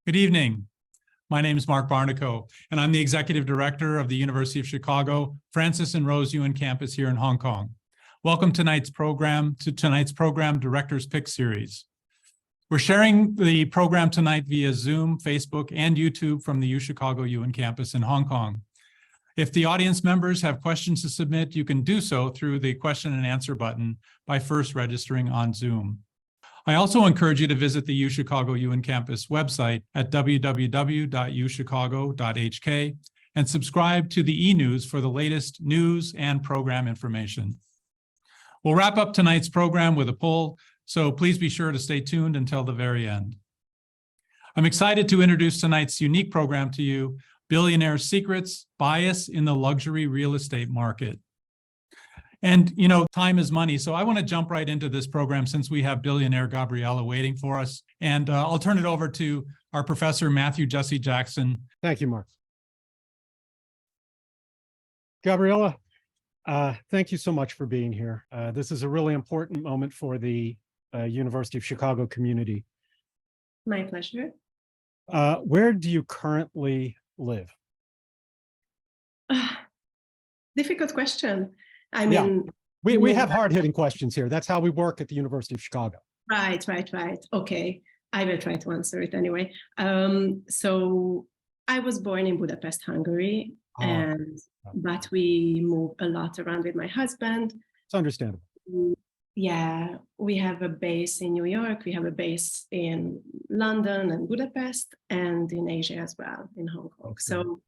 Good evening. My name is Mark Barnico, and I'm the Executive Director of the University of Chicago Francis and Rose Ewan campus here in Hong Kong. Welcome to tonight's program Director's Pick Series. We're sharing the program tonight via Zoom, Facebook, and YouTube from the UChicago Ewan campus in Hong Kong. If the audience members have questions to submit, you can do so through the question and answer button by first registering on Zoom. I also encourage you to visit the UChicago Ewan campus website at www.uchicago.hk and subscribe to the e-news for the latest news and program information. We'll wrap up tonight's program with a poll, so please be sure to stay tuned until the very end. I'm excited to introduce tonight's unique program to you, Billionaire Secrets, Bias in the Luxury Real Estate Market. And, you know, time is money, so I want to jump right into this program since we have Billionaire Gabriella waiting for us. And I'll turn it over to our professor, Matthew Jesse Jackson. Thank you, Mark. Gabriella, thank you so much for being here. This is a really important moment for the University of Chicago community. My pleasure. Where do you currently live? Difficult question. I mean, we have hard-hitting questions here. That's how we work at the University of Chicago. Right. Okay, I will try to answer it anyway. So I was born in Budapest, Hungary, but we move a lot around with my husband. It's understandable. Yeah, we have a base in New York, we have a base in London and Budapest, and in Asia as well, in Hong Kong. Okay. So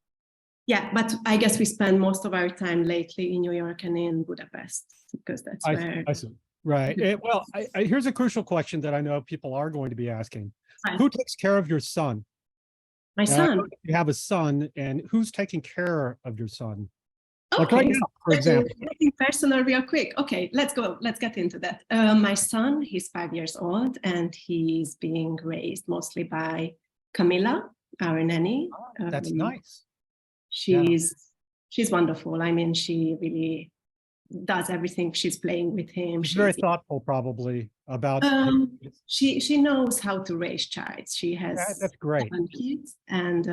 yeah, but I guess we spend most of our time lately in New York and in Budapest, because that's where... I see. Right. Well, here's a crucial question that I know people are going to be asking. Right. Who takes care of your son? My son. You have a son, and who's taking care of your son? Okay, like right now, for example. Personal real quick. Okay, let's go. Let's get into that. My son, he's 5 years old, and he's being raised mostly by Camilla, our nanny. Oh, that's nice. She's wonderful. I mean, she really does everything. She's playing with him. She's very thoughtful, probably, about. She knows how to raise child. She has that's great. 7 kids, and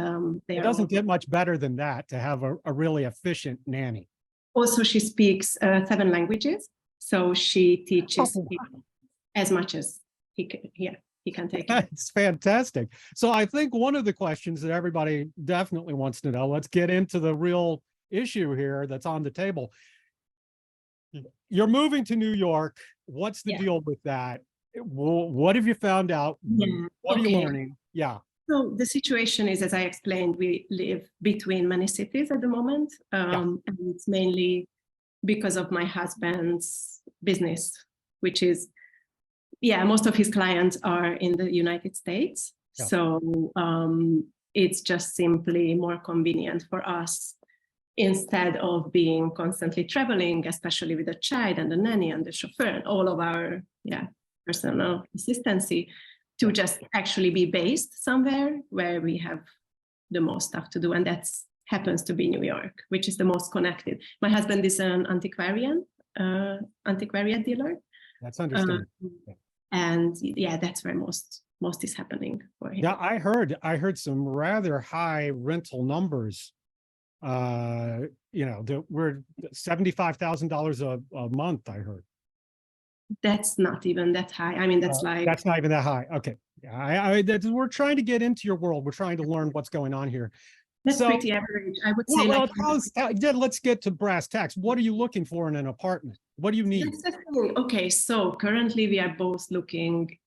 it doesn't get much better than that to have a really efficient nanny. Also, she speaks 7 languages, so she teaches as much as he can. Yeah. He can take it. That's fantastic. So I think one of the questions that everybody definitely wants to know, let's get into the real issue here that's on the table. You're moving to New York. What's the deal with that? What have you found out? Yeah. What are you learning? Yeah. So the situation is, as I explained, we live between many cities at the moment. And it's mainly because of my husband's business, which is, most of his clients are in the United States. Yeah. So it's just simply more convenient for us, instead of being constantly traveling, especially with a child and the nanny and the chauffeur and all of our personal assistancy, to just actually be based somewhere where we have the most stuff to do. And that happens to be New York, which is the most connected. My husband is an antiquarian dealer. That's understandable. And that's where most is happening for him. Yeah, I heard some rather high rental numbers. We're $75,000 a month, I heard. That's not even that high. I mean, that's that's not even that high. Okay. Yeah, we're trying to get into your world. We're trying to learn what's going on here. That's pretty average, I would say. Let's get to brass tacks. What are you looking for in an apartment? What do you need? Okay, so currently we are both looking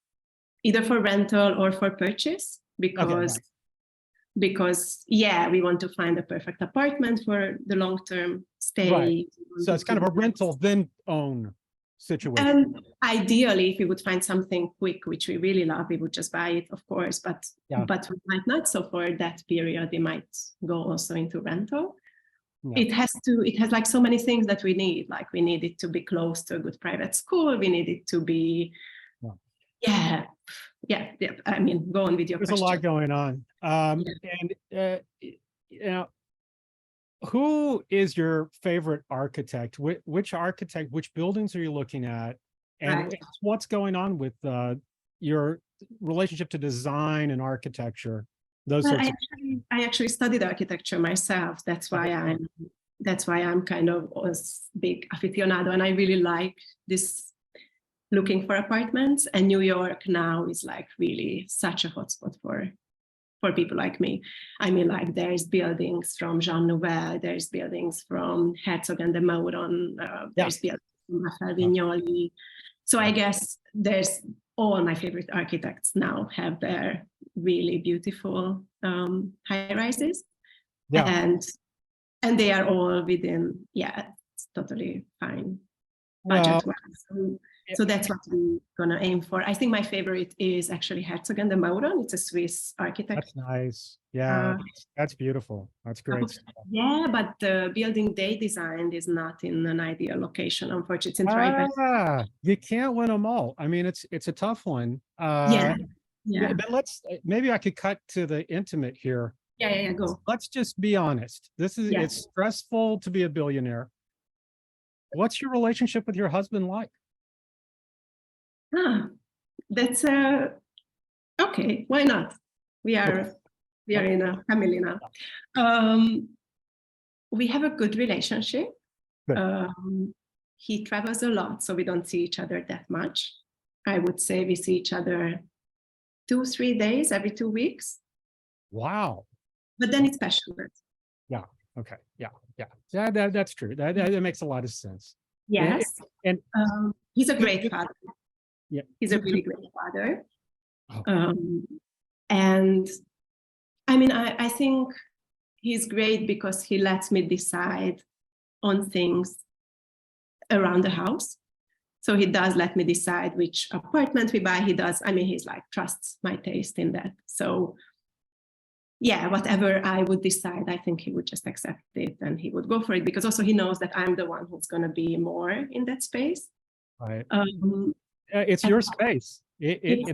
either for rental or for purchase, because we want to find a perfect apartment for the long-term stay. Right. So it's kind of a rental then own situation. And ideally, if we would find something quick, which we really love, we would just buy it, of course, but we might not. So for that period, we might go also into rental. Yeah. It has like so many things that we need. Like we need it to be close to a good private school. We need it to be, I mean, go on with your question. There's a lot going on. Who is your favorite architect? Which architect, which buildings are you looking at? And what's going on with your relationship to design and architecture those Well, sorts of. I actually studied architecture myself. That's why I'm kind of a big aficionado, and I really like this looking for apartments. And New York now is like really such a hotspot for people like me. I mean, like there's buildings from Jean Nouvel, there's buildings from Herzog and de Meuron, there's buildings from Raphael Vignoli. So I guess there's all my favorite architects now have their really beautiful high rises. And they are all within, it's totally fine budget-wise. So that's what we're gonna aim for. I think my favorite is actually Herzog and de Meuron. It's a Swiss architect. That's nice. Yeah, that's beautiful. That's great stuff. Yeah, but the building they designed is not in an ideal location, unfortunately. It's in Tribeca. You can't win them all. I mean, it's a tough one. Yeah. But maybe I could cut to the intimate here. Yeah, go. Let's just be honest. It's stressful to be a billionaire. What's your relationship with your husband like? That's okay. Why not? We are in a family now. We have a good relationship. He travels a lot, so we don't see each other that much. I would say we see each other 2-3 days every 2 weeks. Wow. But then it's passionate. Yeah. Okay. Yeah. That's true. That makes a lot of sense. Yes. And he's a great father. Yeah. He's a really great father. And I mean, I think he's great because he lets me decide on things around the house. So he does let me decide which apartment we buy. He's like, trusts my taste in that. So yeah, whatever I would decide, I think he would just accept it and he would go for it, because also he knows that I'm the one who's going to be more in that space. Right. It's your space. And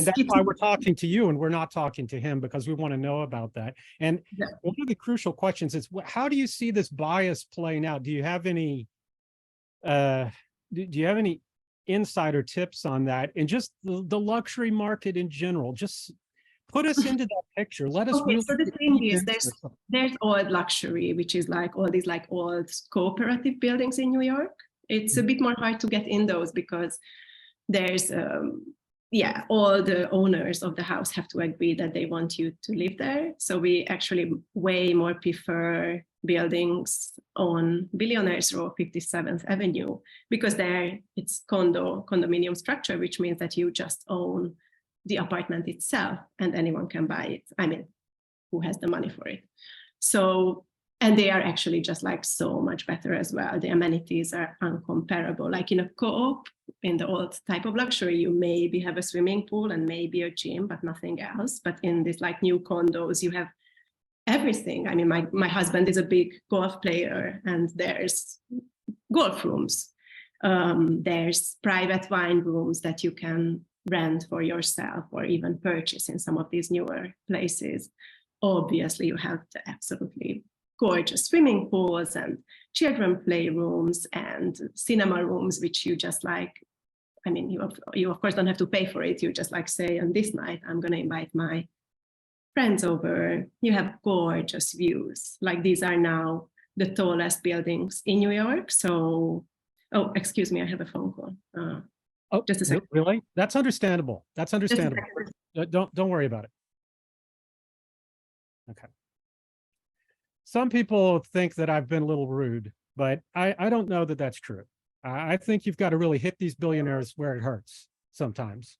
that's why we're talking to you and we're not talking to him, because we want to know about that. And one of the crucial questions is, how do you see this bias playing out? Do you have any insider tips on that? And just the luxury market in general, just put us into that picture. Let us. Okay, so the thing is, there's old luxury, which is like all these like old cooperative buildings in New York. It's a bit more hard to get in those because there's all the owners of the house have to agree that they want you to live there. So we actually way more prefer buildings on Billionaire's Row, 57th Avenue, because there it's condominium structure, which means that you just own the apartment itself and anyone can buy it. I mean, who has the money for it? So, and they are actually just like so much better as well. The amenities are uncomparable. Like in a co-op, in the old type of luxury, you maybe have a swimming pool and maybe a gym, but nothing else. But in this like new condos, you have everything. I mean, my husband is a big golf player and there's golf rooms. There's private wine rooms that you can rent for yourself or even purchase in some of these newer places. Obviously, you have the absolutely gorgeous swimming pools and children playrooms and cinema rooms, which you just like, I mean, you of course don't have to pay for it. You just like say, on this night, I'm going to invite my friends over. You have gorgeous views. Like these are now the tallest buildings in New York. So, oh, excuse me, I have a phone call. Just a second. Really? That's understandable. That's understandable. Don't worry about it. Okay. Some people think that I've been a little rude, but I don't know that that's true. I think you've got to really hit these billionaires where it hurts sometimes,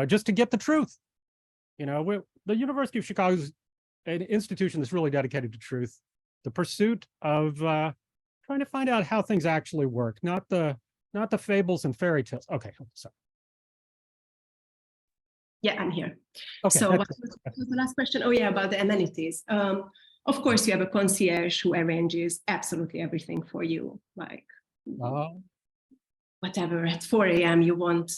just to get the truth. The University of Chicago is an institution that's really dedicated to truth, the pursuit of trying to find out how things actually work, not the fables and fairy tales. Okay, sorry. Yeah, I'm here. Okay. So what was the last question? Oh yeah, about the amenities. Of course, you have a concierge who arranges absolutely everything for you, like whatever. At 4 a.m. you want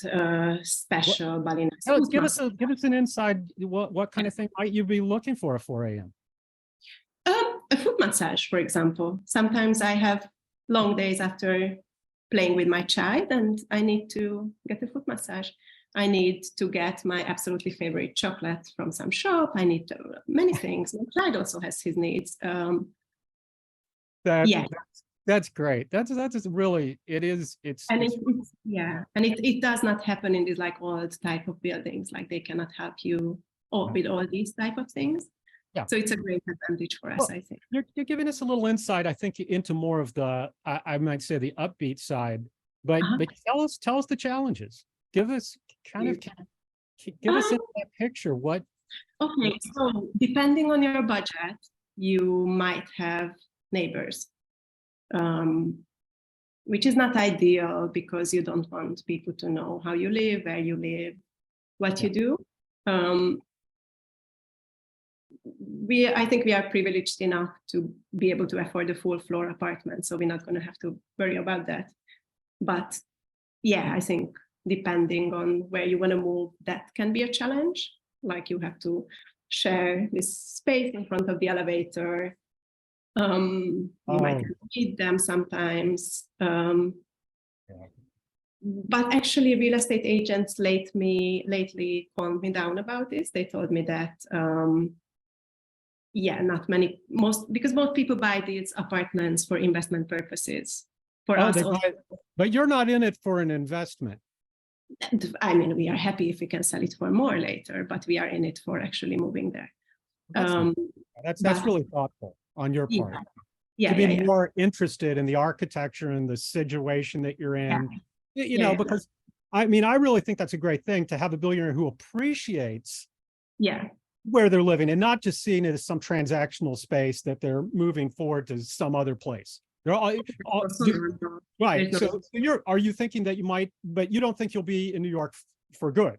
special Billionaire. Give us an inside. What kind of thing might you be looking for at 4 a.m.? A foot massage, for example. Sometimes I have long days after playing with my child and I need to get a foot massage. I need to get my absolutely favorite chocolate from some shop. I need many things. My child also has his needs. Yeah. That's great. That's really, it's And it does not happen in these like old type of buildings. Like they cannot help you with all these type of things. Yeah. So it's a great advantage for us, I think. You're giving us a little insight, I think, into more of the, I might say, the upbeat side. But tell us the challenges. Give us give us that picture. What? Okay, so depending on your budget, you might have neighbors, which is not ideal because you don't want people to know how you live, where you live, what you do. I think we are privileged enough to be able to afford a full floor apartment, so we're not going to have to worry about that. But yeah, I think depending on where you want to move, that can be a challenge. Like you have to share this space in front of the elevator. You might meet them sometimes. But actually, real estate agents lately calmed me down about this. They told me that because most people buy these apartments for investment purposes. For us, but you're not in it for an investment. I mean, we are happy if we can sell it for more later, but we are in it for actually moving there. That's really thoughtful on your part. Yeah, to be more interested in the architecture and the situation that you're in. You know, because I mean, I really think that's a great thing to have a billionaire who appreciates where they're living and not just seeing it as some transactional space that they're moving forward to some other place. They're all right. So are you thinking that you might, but you don't think you'll be in New York for good?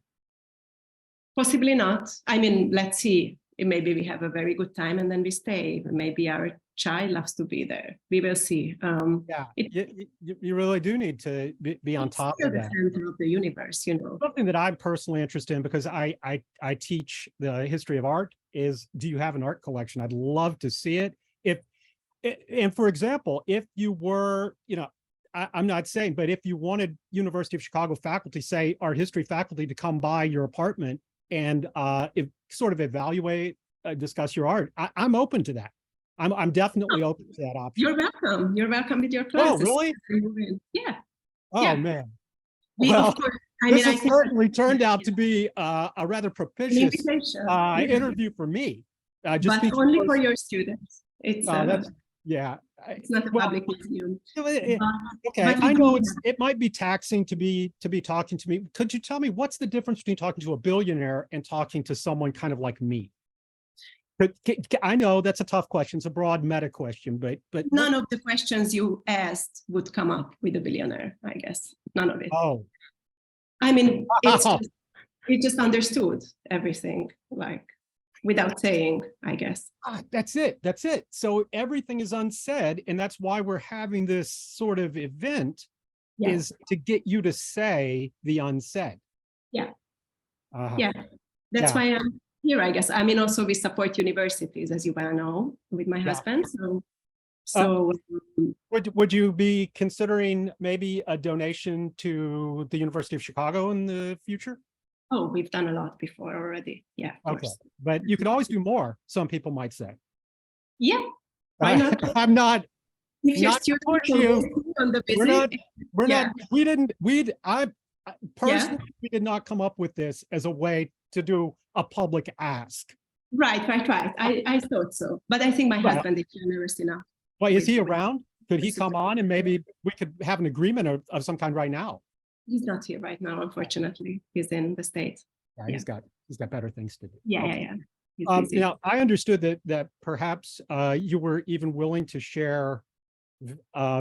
Possibly not. I mean, let's see. Maybe we have a very good time and then we stay. Maybe our child loves to be there. We will see. You really do need to be on top of that. The center of the universe, you know. Something that I'm personally interested in because I teach the history of art is, do you have an art collection? I'd love to see it. And for example, if you were, you know, I'm not saying, but if you wanted University of Chicago faculty, say art history faculty, to come by your apartment and sort of evaluate, discuss your art, I'm open to that. I'm definitely open to that option. You're welcome. You're welcome with your classes. Oh, really? Yeah. Oh, man. Well, this has certainly turned out to be a rather propitious interview for me. But only for your students. It's it's not a public museum. Okay, I know it might be taxing to be talking to me. Could you tell me what's the difference between talking to a billionaire and talking to someone kind of like me? But I know that's a tough question. It's a broad meta question, but none of the questions you asked would come up with a billionaire, I guess. None of it. Oh, I mean, it just understood everything, like without saying, I guess. That's it. That's it. So everything is unsaid, and that's why we're having this sort of event, is to get you to say the unsaid. Yeah. That's why I'm here, I guess. I mean, also we support universities, as you well know, with my husband. So would you be considering maybe a donation to the University of Chicago in the future? Oh, we've done a lot before already. Yeah, of course. But you could always do more, some people might say. Yeah, why not? I'm not. If you're on the visit, personally, we did not come up with this as a way to do a public ask. Right. I thought so. But I think my husband is generous enough. Well, is he around? Could he come on and maybe we could have an agreement of some kind right now? He's not here right now, unfortunately. He's in the States. Yeah, he's got better things to do. Yeah. Now, I understood that perhaps you were even willing to share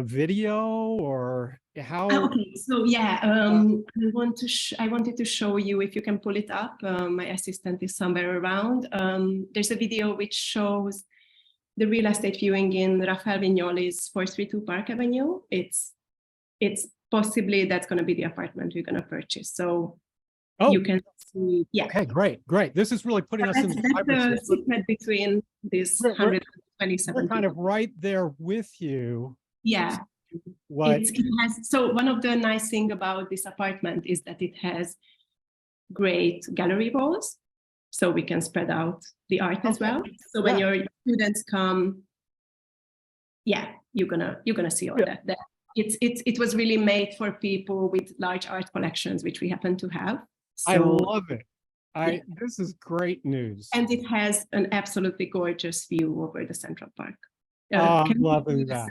video, or how? Okay, so I wanted to show you, if you can pull it up. My assistant is somewhere around. There's a video which shows the real estate viewing in Rafael Vignoli's 432 Park Avenue. It's possibly that's going to be the apartment we're going to purchase. So you can see. Yeah. Okay, great. This is really putting us in the secret between this 127. We're kind of right there with you. Yeah. It has, so one of the nice things about this apartment is that it has great gallery walls, so we can spread out the art as well. So when your students come, you're gonna see all that. It was really made for people with large art collections, which we happen to have. So, I love it. This is great news. And it has an absolutely gorgeous view over the Central Park. I'm loving that.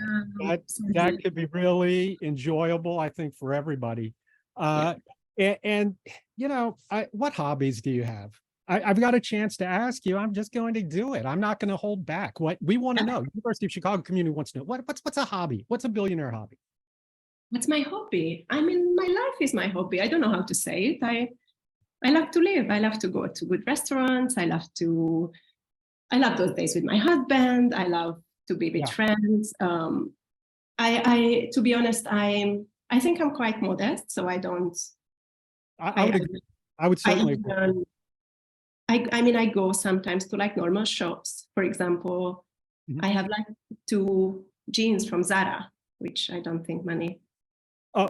That could be really enjoyable, I think, for everybody. And you know, what hobbies do you have? I've got a chance to ask you. I'm just going to do it. I'm not going to hold back. What we want to know, University of Chicago community wants to know, what's a hobby? What's a billionaire hobby? What's my hobby? I mean, my life is my hobby. I don't know how to say it. I love to live. I love to go to good restaurants. I love those days with my husband. I love to be with friends. To be honest, I think I'm quite modest, so I don't. I would agree. I would certainly agree. I mean, I go sometimes to like normal shops. For example, I have like 2 jeans from Zara, which I don't think many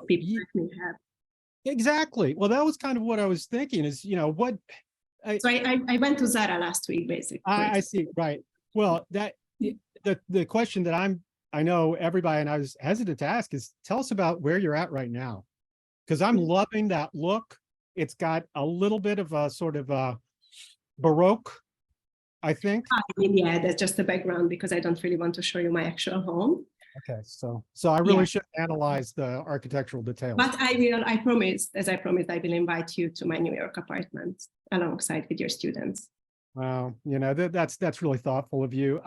people have. Exactly. Well, that was kind of what I was thinking is, you know, what. So I went to Zara last week, basically. I see. Right. Well, the question that I know everybody, and I was hesitant to ask, is tell us about where you're at right now. Because I'm loving that look. It's got a little bit of a sort of a Baroque, I think. I mean, yeah, that's just the background because I don't really want to show you my actual home. Okay, so I really should analyze the architectural details. But I promised, I will invite you to my New York apartment alongside with your students. Wow, you know, that's really thoughtful of you.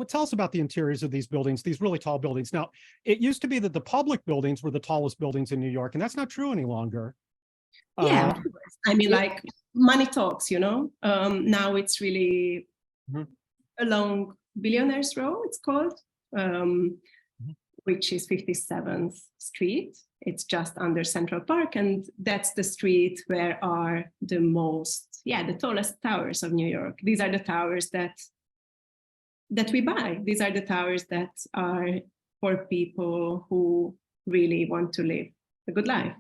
Tell us about the interiors of these buildings, these really tall buildings. Now, it used to be that the public buildings were the tallest buildings in New York, and that's not true any longer. Yeah, I mean, like money talks, you know. Now it's really along Billionaire's Row, it's called, which is 57th Street. It's just under Central Park, and that's the street where are the tallest towers of New York. These are the towers that we buy. These are the towers that are for people who really want to live a good life.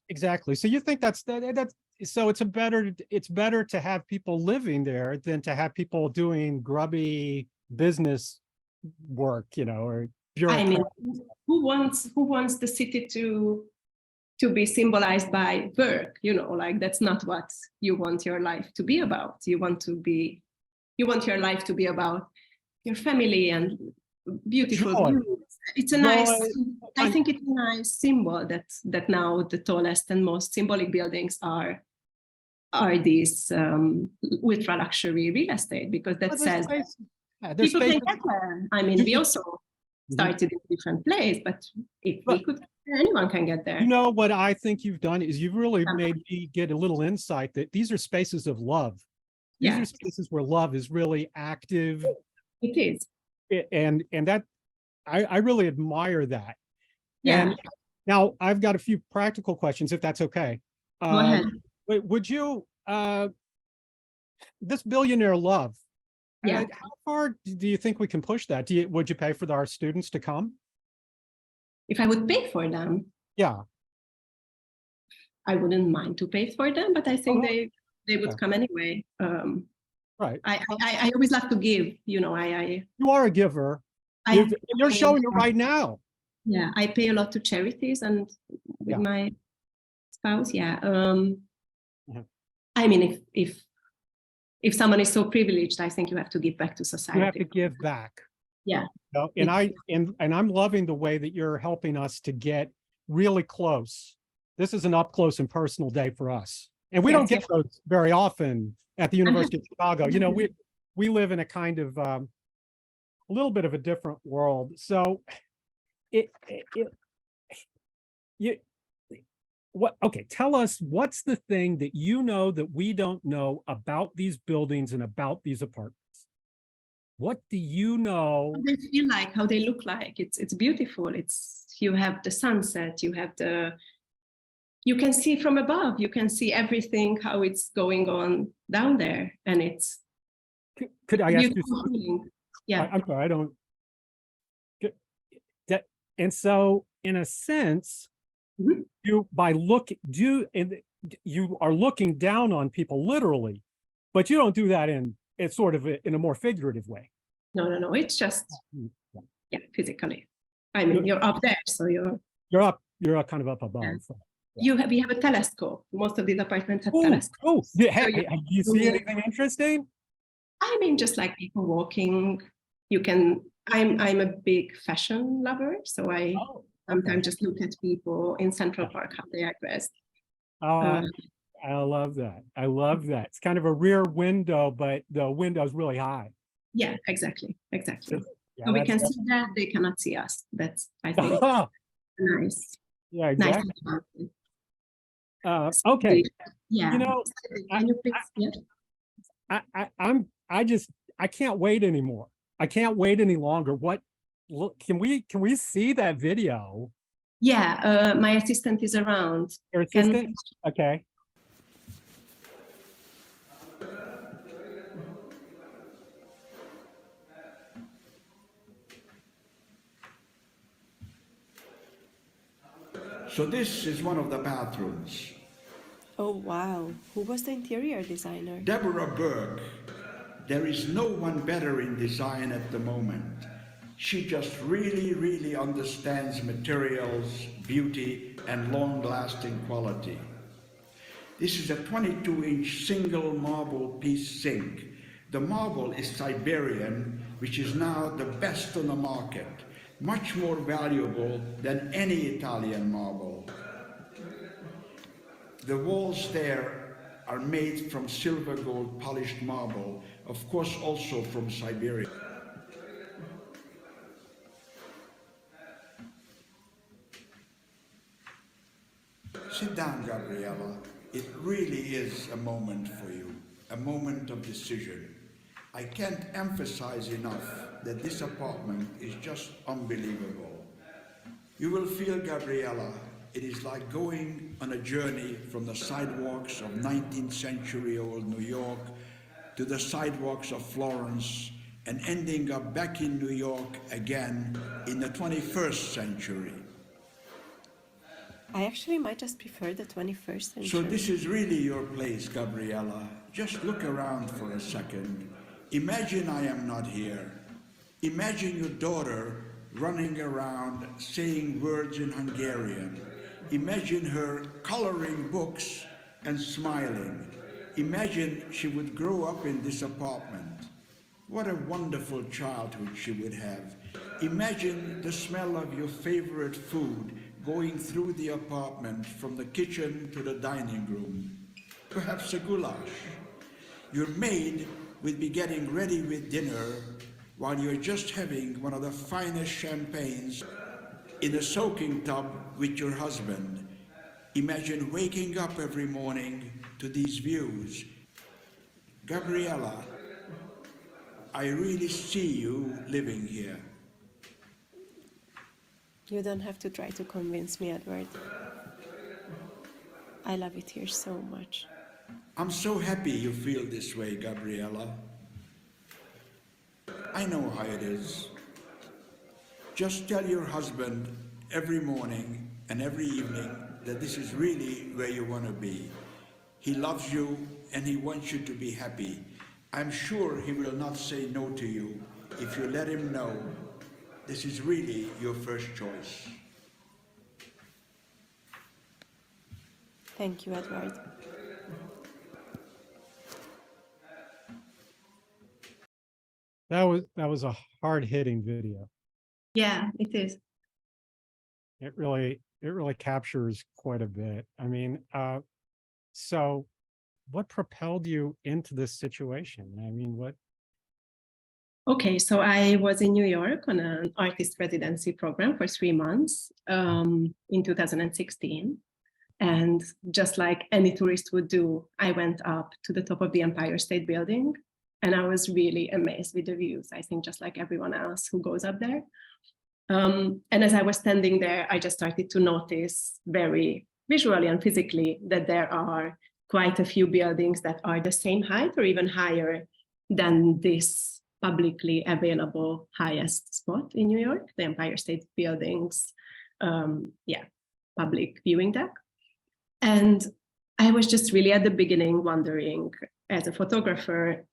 Exactly. So you think that's so it's better to have people living there than to have people doing grubby business work, you know, or I mean, who wants the city to be symbolized by work? You know, like that's not what you want your life to be about. You want your life to be about your family and beautiful views. It's a nice. I think it's a nice symbol that now the tallest and most symbolic buildings are these ultra luxury real estate, because that says people can get there. I mean, we also started in a different place, but if we could, anyone can get there. You know what I think you've done is you've really made me get a little insight that these are spaces of love. These are spaces where love is really active. It is. And that I really admire that. Yeah. And now I've got a few practical questions, if that's okay. Go ahead. Would you this billionaire love? How far do you think we can push that? Would you pay for our students to come? If I would pay for them? Yeah. I wouldn't mind to pay for them, but I think they would come anyway. Right. I always love to give, you know, you are a giver. You're showing it right now. Yeah, I pay a lot to charities and with my spouse. I mean, if someone is so privileged, I think you have to give back to society. You have to give back. Yeah. You know, and I'm loving the way that you're helping us to get really close. This is an up close and personal day for us. And we don't get those very often at the University of Chicago. You know, we live in a kind of a little bit of a different world. So tell us, what's the thing that you know that we don't know about these buildings and about these apartments? What do you know? How they feel like, how they look like. It's beautiful. You have the sunset, you can see from above, you can see everything, how it's going on down there. And it's could I ask you? Yeah. I'm sorry, I don't. And so, in a sense, Mhm. you are looking down on people literally, but you don't do that in sort of in a more figurative way. No. It's just, Yeah. yeah, physically. I mean, you're up there, so You're up kind of up above. Yeah. We have a telescope. Most of these apartments have Oh, telescopes. yeah. So Hey, do you see anything interesting? I mean, just like people walking, you can. I'm a big fashion lover, so I Oh, sometimes just look at people in Central Park how they are dressed. I love that. I love that. It's kind of a rear window, but the window's really high. Yeah, exactly. Yeah, So we can see that, they cannot see us. That's, I think, nice. Yeah, Nice. exactly. Okay. Yeah. You know, Can you please? Yeah. I can't wait anymore. I can't wait any longer. Look, can we see that video? Yeah, my assistant is around. Your assistant? Okay. So this is one of the bathrooms. Oh, wow. Who was the interior designer? Deborah Burke. There is no one better in design at the moment. She just really understands materials, beauty, and long-lasting quality. This is a 22-inch single marble piece sink. The marble is Siberian, which is now the best on the market, much more valuable than any Italian marble. The walls there are made from silver gold polished marble, of course also from Siberia. Sit down, Gabriella. It really is a moment for you, a moment of decision. I can't emphasize enough that this apartment is just unbelievable. You will feel, Gabriella, it is like going on a journey from the sidewalks of 19th century old New York to the sidewalks of Florence and ending up back in New York again in the 21st century. I actually might just prefer the 21st century. So this is really your place, Gabriella. Just look around for a second. Imagine I am not here. Imagine your daughter running around saying words in Hungarian. Imagine her coloring books and smiling. Imagine she would grow up in this apartment. What a wonderful childhood she would have. Imagine the smell of your favorite food going through the apartment from the kitchen to the dining room. Perhaps a goulash. Your maid would be getting ready with dinner while you're just having one of the finest champagnes in a soaking tub with your husband. Imagine waking up every morning to these views. Gabriella, I really see you living here. You don't have to try to convince me, Edward. I love it here so much. I'm so happy you feel this way, Gabriella. I know how it is. Just tell your husband every morning and every evening that this is really where you want to be. He loves you and he wants you to be happy. I'm sure he will not say no to you if you let him know this is really your first choice. Thank you, Edward. That was a hard-hitting video. Yeah, it is. It really captures quite a bit. I mean, so what propelled you into this situation? I mean, what? Okay, so I was in New York on an artist residency program for 3 months in 2016. And just like any tourist would do, I went up to the top of the Empire State Building, and I was really amazed with the views. I think just like everyone else who goes up there. And as I was standing there, I just started to notice very visually and physically that there are quite a few buildings that are the same height or even higher than this publicly available highest spot in New York, the Empire State Buildings. Yeah, public viewing deck. And I was just really at the beginning wondering, as a photographer,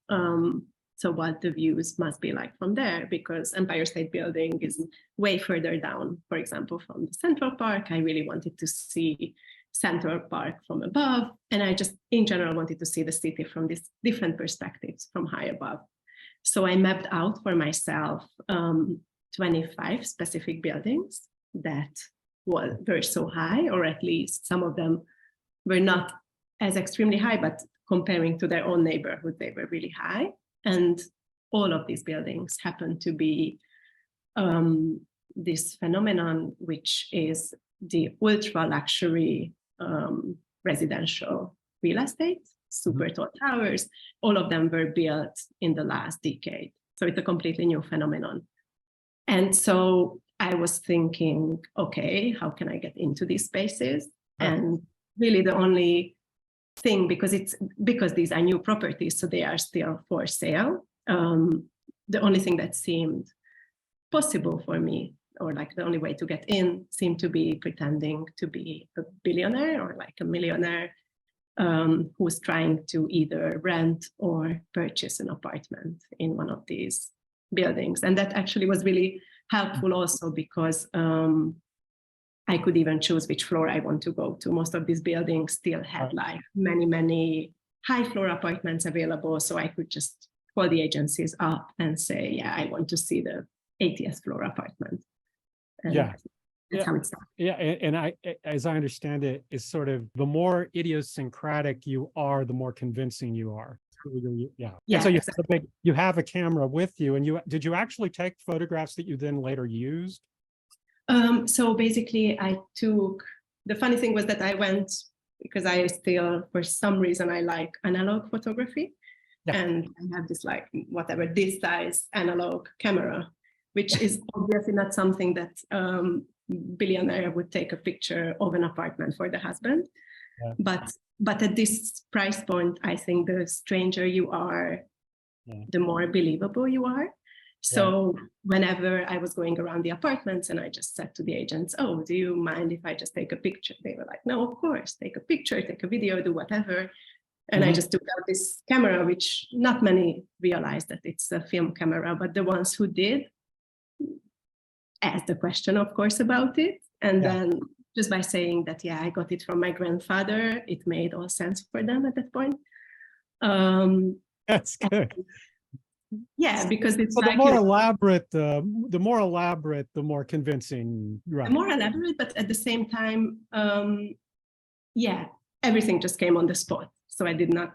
so what the views must be like from there, because Empire State Building is way further down, for example, from the Central Park. I really wanted to see Central Park from above. And I just, in general, wanted to see the city from these different perspectives from high above. So I mapped out for myself 25 specific buildings that were so high, or at least some of them were not as extremely high, but comparing to their own neighborhood, they were really high. And all of these buildings happen to be this phenomenon, which is the ultra luxury residential real estate, super tall towers. All of them were built in the last decade. So it's a completely new phenomenon. And so I was thinking, okay, how can I get into these spaces? And really the only thing, because these are new properties, so they are still for sale. The only thing that seemed possible for me, or like the only way to get in, seemed to be pretending to be a billionaire or like a millionaire who's trying to either rent or purchase an apartment in one of these buildings. And that actually was really helpful also, because I could even choose which floor I want to go to. Most of these buildings still had like many high floor apartments available. So I could just call the agencies up and say, yeah, I want to see the 80th floor apartment. And that's how it started. Yeah, and I, as I understand it, is sort of the more idiosyncratic you are, the more convincing you are. Yeah. And so you have a camera with you, and did you actually take photographs that you then later used? So basically the funny thing was that I went, because I still, for some reason, I like analog photography. Yeah. And I have this like, whatever, this size analog camera, which is obviously not something that Billionaire would take a picture of an apartment for the husband. Yeah. But at this price point, I think the stranger you are, the more believable you are. So whenever I was going around the apartments and I just said to the agents, oh, do you mind if I just take a picture? They were like, no, of course, take a picture, take a video, do whatever. And I just took out this camera, which not many realized that it's a film camera, but the ones who did asked the question, of course, about it. And then just by saying that, yeah, I got it from my grandfather, it made all sense for them at that point. That's good. Yeah, because it's the more elaborate, the more convincing. Right. The more elaborate, but at the same time, everything just came on the spot. So I did not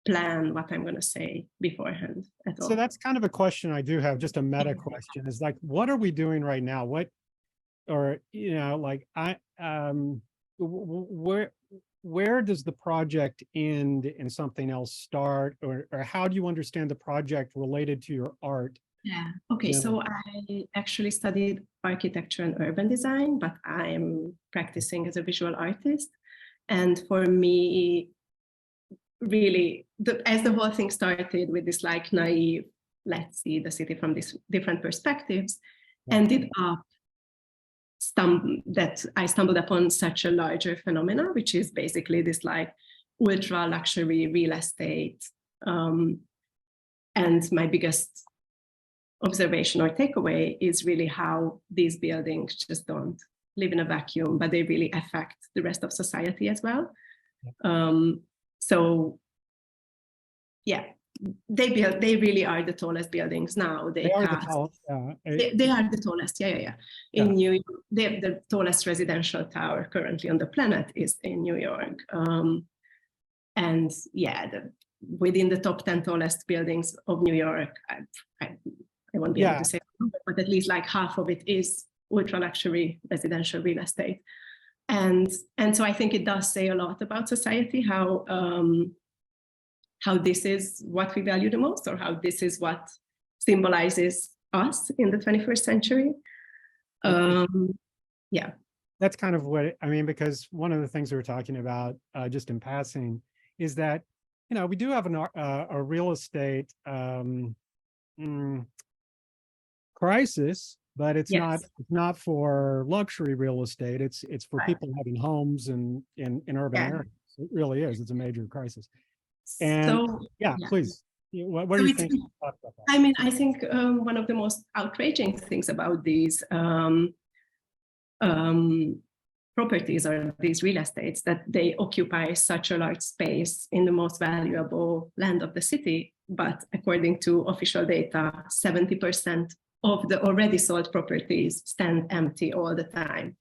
plan what I'm going to say beforehand at all. So that's kind of a question I do have, just a meta question, is like, what are we doing right now? Where does the project end and something else start, or how do you understand the project related to your art? Yeah. Okay. So I actually studied architecture and urban design, but I'm practicing as a visual artist. And for me, really, as the whole thing started with this like naive, let's see the city from these different perspectives, ended up that I stumbled upon such a larger phenomena, which is basically this like ultra luxury real estate. And my biggest observation or takeaway is really how these buildings just don't live in a vacuum, but they really affect the rest of society as well. So yeah, they really are the tallest buildings now. They are the tallest. They are the tallest. Yeah. In New York, the tallest residential tower currently on the planet is in New York. And yeah, within the top 10 tallest buildings of New York, I won't be able to say, but at least like half of it is ultra luxury residential real estate. And so I think it does say a lot about society, how this is what we value the most, or how this is what symbolizes us in the 21st century. Yeah. That's kind of what, I mean, because one of the things we were talking about just in passing is that, we do have a real estate crisis, but it's Yes. not for luxury real estate. It's for Right. people having homes in urban Yeah. areas. It really is. It's a major crisis. And So, yeah, yeah. please. What So do you it's, think about that? I mean, I think one of the most outraging things about these um, properties or these real estates that they occupy such a large space in the most valuable land of the city. But according to official data, 70% of the already sold properties stand empty all the time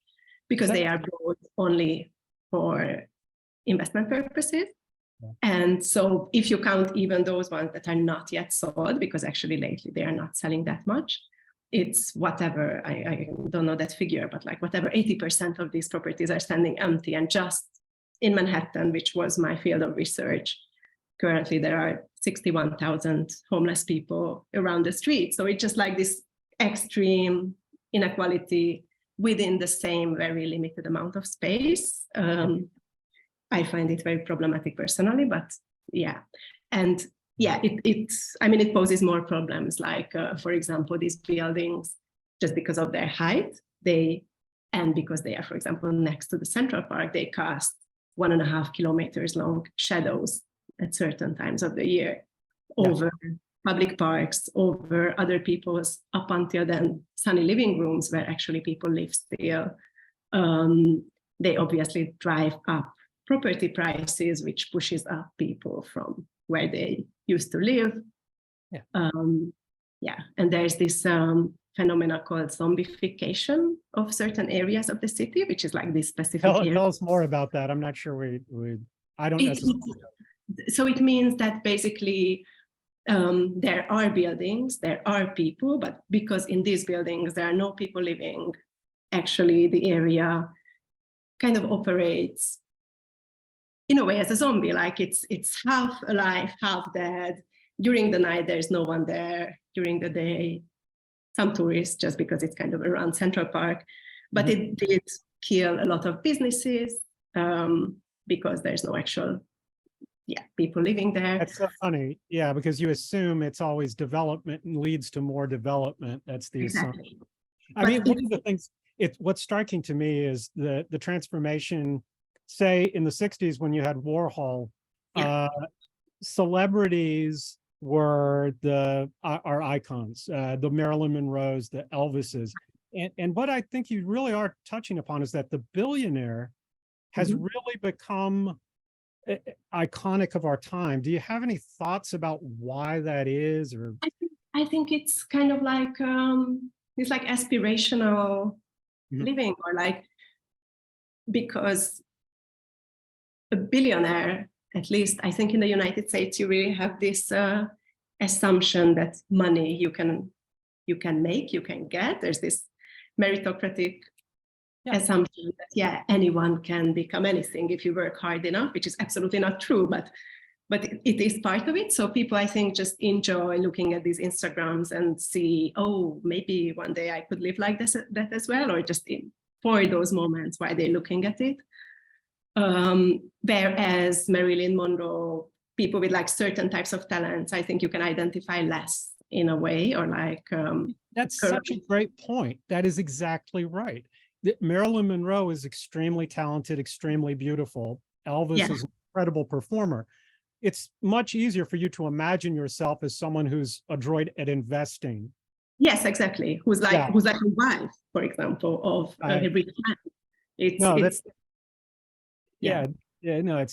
because they are bought only for investment purposes. Yeah. And so if you count even those ones that are not yet sold, because actually lately they are not selling that much, it's whatever, I don't know that figure, but like whatever 80% of these properties are standing empty. And just in Manhattan, which was my field of research, currently there are 61,000 homeless people around the street. So it's just like this extreme inequality within the same very limited amount of space. I find it very problematic personally, but yeah. And yeah, it poses more problems, like, for example, these buildings, just because of their height, and because they are, for example, next to the Central Park, they cast 1.5 kilometers long shadows at certain times of the year over public parks, over other people's up until then sunny living rooms where actually people live still. They obviously drive up property prices, which pushes up people from where they used to live. And there's this phenomena called zombification of certain areas of the city, which is like this specific area. Tell us more about that. I'm not sure I don't necessarily. So it means that basically there are buildings, there are people, but because in these buildings there are no people living, actually the area kind of operates in a way as a zombie, like it's half alive, half dead. During the night, there's no one there. During the day, some tourists, just because it's kind of around Central Park. But it did kill a lot of businesses because there's no actual people living there. That's so funny. Yeah, because you assume it's always development and leads to more development. That's the assumption. I mean, one of the things, what's striking to me is the transformation, say in the 60s when you had Warhol, celebrities were our icons, the Marilyn Monroes, the Elvises. And what I think you really are touching upon is that the billionaire has really become iconic of our time. Do you have any thoughts about why that is? Or I think it's kind of like it's like aspirational living, or like, because a billionaire, at least I think in the United States, you really have this assumption that money you can make, you can get. There's this meritocratic assumption that anyone can become anything if you work hard enough, which is absolutely not true, but it is part of it. So people, I think, just enjoy looking at these Instagrams and see, oh, maybe one day I could live like that as well, or just for those moments while they're looking at it. Whereas Marilyn Monroe, people with like certain types of talents, I think you can identify less in a way, or like that's such a great point. That is exactly right. Marilyn Monroe is extremely talented, extremely beautiful. Elvis is an incredible performer. It's much easier for you to imagine yourself as someone who's adroit at investing. Yes, exactly. Who's like a wife, for example, of a rich man. It's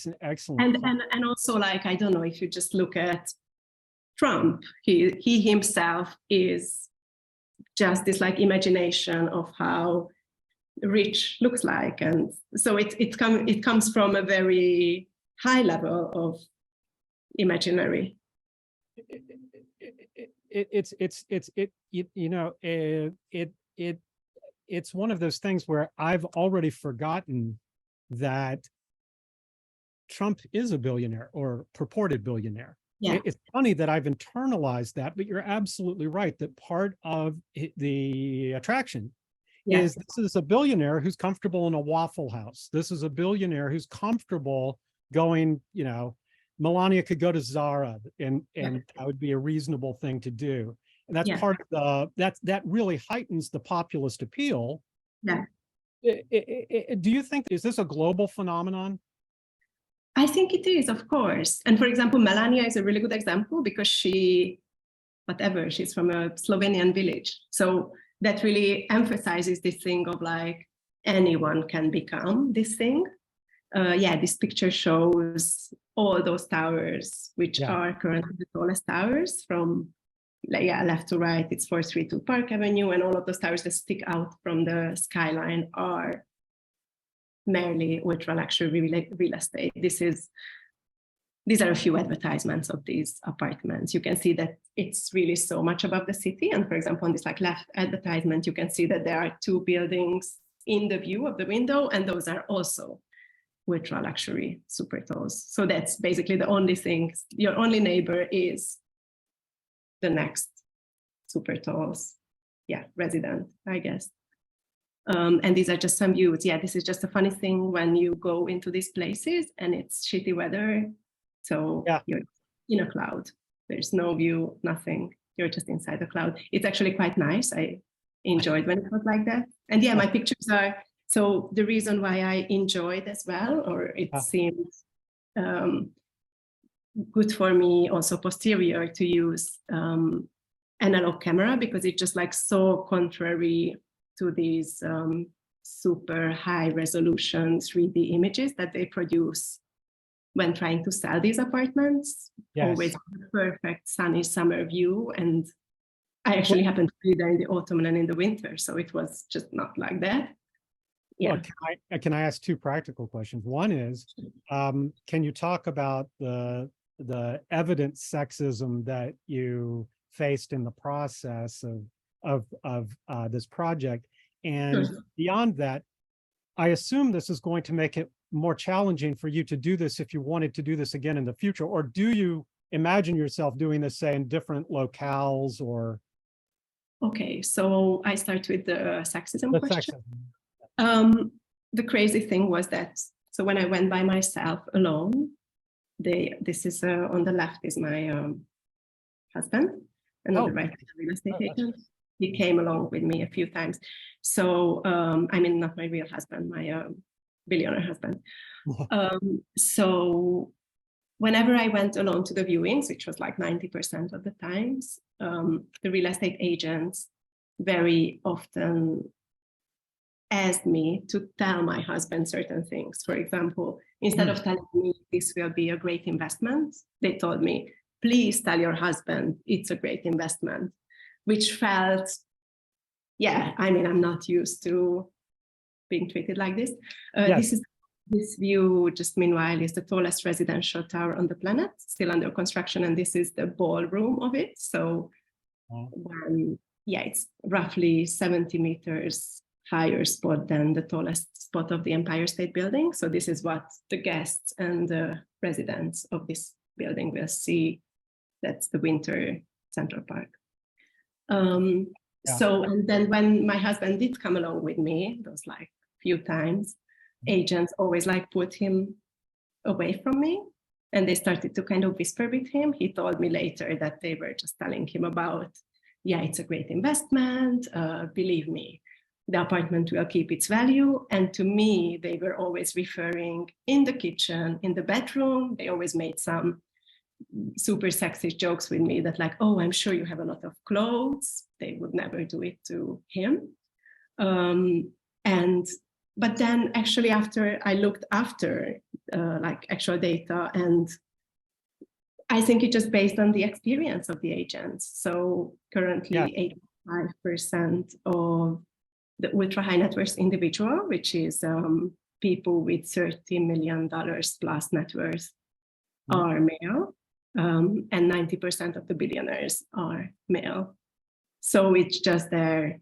an excellent. And also, like, I don't know, if you just look at Trump, he himself is just this like imagination of how rich looks like, and so it comes from a very high level of imaginary. It's one of those things where I've already forgotten that Trump is a billionaire or purported billionaire. It's funny that I've internalized that, but you're absolutely right that part of the attraction is this is a billionaire who's comfortable in a Waffle House. This is a billionaire who's comfortable going, Melania could go to Zara and that would be a reasonable thing to do. And that's Yeah. part of that really heightens the populist appeal. Yeah. Do you think, is this a global phenomenon? I think it is, of course. And for example, Melania is a really good example because she's from a Slovenian village. So that really emphasizes this thing of like anyone can become this thing. This picture shows all those towers, which are currently the tallest towers from left to right. It's 432 Park Avenue, and all of those towers that stick out from the skyline are merely ultra luxury real estate. These are a few advertisements of these apartments. You can see that it's really so much above the city. And for example, on this left advertisement, you can see that there are 2 buildings in the view of the window, and those are also ultra luxury super talls. So that's basically the only thing. Your only neighbor is the next super talls, resident, I guess. And these are just some views. This is just a funny thing when you go into these places and it's shitty weather. So you're in a cloud. There's no view, nothing. You're just inside the cloud. It's actually quite nice. I enjoyed when it was like that. And my pictures are, so the reason why I enjoyed as well, or it seemed good for me also posterior to use analog camera, because it's just like so contrary to these super high resolution 3D images that they produce when trying to sell these apartments. Always a perfect sunny summer view. And I actually happened to be there in the autumn and in the winter, so it was just not like that. Well, can I ask 2 practical questions? One is, can you talk about the evident sexism that you faced in the process of this project? And beyond that, I assume this is going to make it more challenging for you to do this if you wanted to do this again in the future, or do you imagine yourself doing this, say, in different locales or? Okay, so I start with the sexism question. The crazy thing was that, so when I went by myself alone, this is on the left is my husband, and on the right is a real estate agent. He came along with me a few times. So, I mean, not my real husband, my billionaire husband. So whenever I went alone to the viewings, which was like 90% of the times, the real estate agents very often asked me to tell my husband certain things. For example, instead of telling me this will be a great investment, they told me, please tell your husband it's a great investment, which felt, I mean, I'm not used to being treated like this. This view, just meanwhile, is the tallest residential tower on the planet, still under construction, and this is the ballroom of it. So, it's roughly 70 meters higher spot than the tallest spot of the Empire State Building. So this is what the guests and the residents of this building will see. That's the Winter Central Park. So, and then when my husband did come along with me, those like few times, agents always like put him away from me, and they started to kind of whisper with him. He told me later that they were just telling him about, it's a great investment, believe me, the apartment will keep its value. And to me, they were always referring in the kitchen, in the bedroom. They always made some super sexist jokes with me that like, oh, I'm sure you have a lot of clothes. They would never do it to him. But then actually after I looked after like actual data, and I think it's just based on the experience of the agents. So currently 85% of the ultra high net worth individual, which is people with $30 million plus net worth, are male, and 90% of the billionaires are male. So it's just their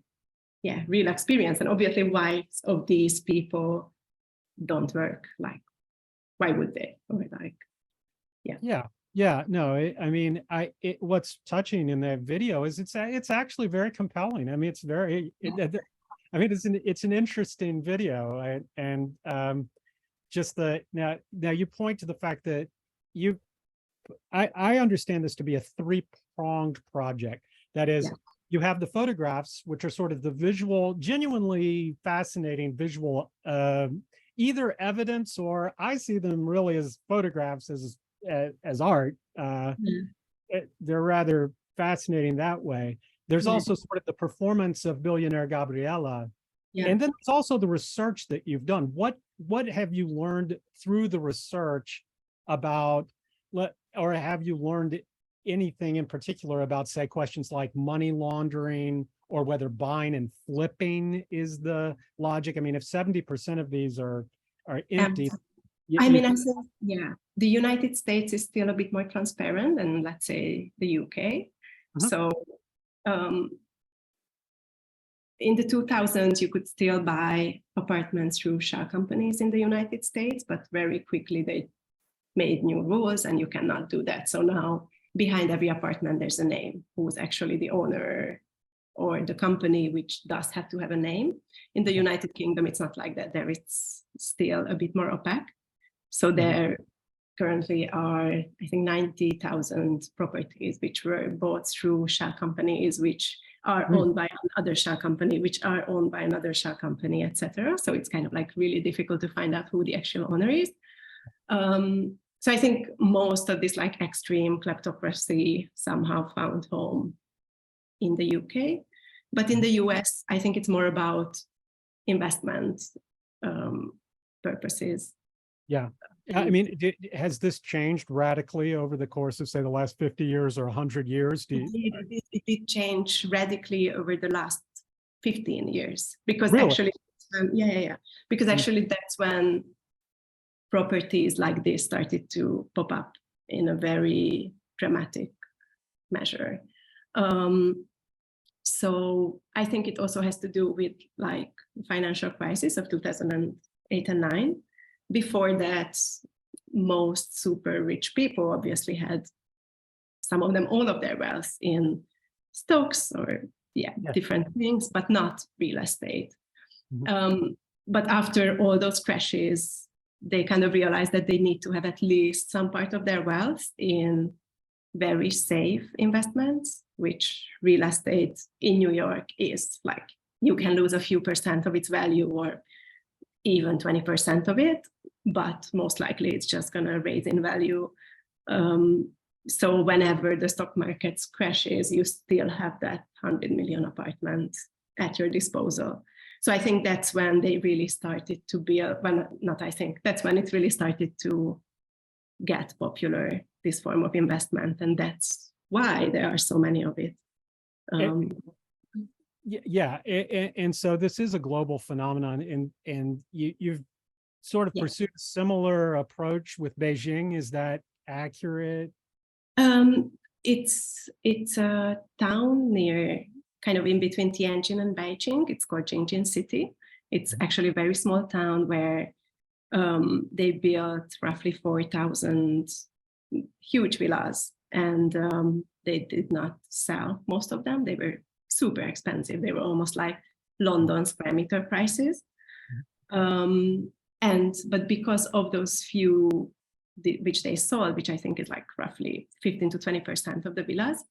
real experience. And obviously whites of these people don't work. Like, why would they? Or like, no, I mean, what's touching in that video is it's actually very compelling. I mean, it's very, it's an interesting video, and just now you point to the fact that I understand this to be a 3-pronged project. That is, Yeah. you have the photographs, which are sort of the visual, genuinely fascinating visual, either evidence, or I see them really as photographs, as art. They're rather fascinating that way. There's Yeah. also sort of the performance of Billionaire Gabriella. Yeah. And then there's also the research that you've done. What have you learned through the research about, or have you learned anything in particular about, say, questions like money laundering, or whether buying and flipping is the logic? I mean, if 70% of these are empty, I mean, I think, yeah, the United States is still a bit more transparent than, let's say, the UK. So in the 2000s, you could still buy apartments through shell companies in the United States, but very quickly they made new rules and you cannot do that. So now behind every apartment, there's a name, who's actually the owner or the company, which does have to have a name. In the United Kingdom, it's not like that. There it's still a bit more opaque. So there currently are, I think, 90,000 properties which were bought through shell companies, which are owned by another shell company, which are owned by another shell company, etc. So it's kind of like really difficult to find out who the actual owner is. So I think most of this like extreme kleptocracy somehow found home in the UK. But in the US, I think it's more about investment purposes. Yeah. I mean, has this changed radically over the course of, say, the last 50 years or 100 years? It did change radically over the last 15 years, because Really? actually, because actually that's when properties like this started to pop up in a very dramatic measure. So I think it also has to do with like financial crisis of 2008 and 9. Before that, most super rich people obviously had, some of them, all of their wealth in stocks or different things, but not real estate. But after all those crashes, they kind of realized that they need to have at least some part of their wealth in very safe investments, which real estate in New York is. Like, you can lose a few percent of its value or even 20% of it, but most likely it's just going to raise in value. So whenever the stock market crashes, you still have that 100 million apartment at your disposal. So I think that's when they really started to be, that's when it really started to get popular, this form of investment. And that's why there are so many of it. And so this is a global phenomenon, and you've sort of pursued a similar approach with Beijing. Is that accurate? It's a town near, kind of in between Tianjin and Beijing. It's called Jingjin City. It's actually a very small town where they built roughly 4,000 huge villas, and they did not sell most of them. They were super expensive. They were almost like London square meter prices. But because of those few which they sold, which I think is like roughly 15 to 20% of the villas,